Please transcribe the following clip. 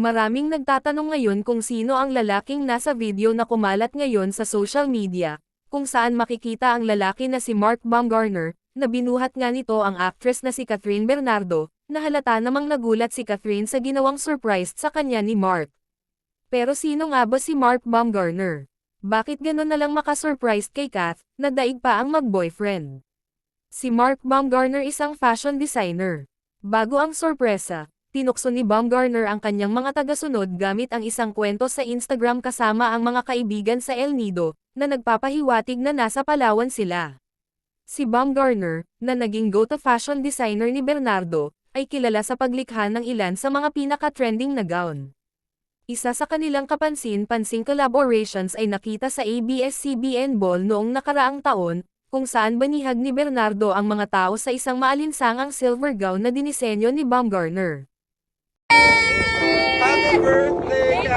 Maraming nagtatanong ngayon kung sino ang lalaking nasa video na kumalat ngayon sa social media, kung saan makikita ang lalaki na si Mark Baumgartner, na binuhat nga nito ang actress na si Catherine Bernardo, na halata namang nagulat si Catherine sa ginawang surprise sa kanya ni Mark. Pero sino nga ba si Mark Baumgartner? Bakit gano'n na lang makasurprise kay Kath, na daig pa ang mag-boyfriend? Si Mark Baumgartner isang fashion designer. Bago ang sorpresa, tinukso ni Baumgartner ang kanyang mga tagasunod gamit ang isang kwento sa Instagram kasama ang mga kaibigan sa El Nido, na nagpapahiwatig na nasa Palawan sila. Si Baumgartner, na naging go-to fashion designer ni Bernardo, ay kilala sa paglikha ng ilan sa mga pinaka-trending na gown. Isa sa kanilang kapansin-pansing collaborations ay nakita sa ABS-CBN Ball noong nakaraang taon, kung saan banihag ni Bernardo ang mga tao sa isang maalinsangang silver gown na dinisenyo ni Baumgartner. Happy birthday,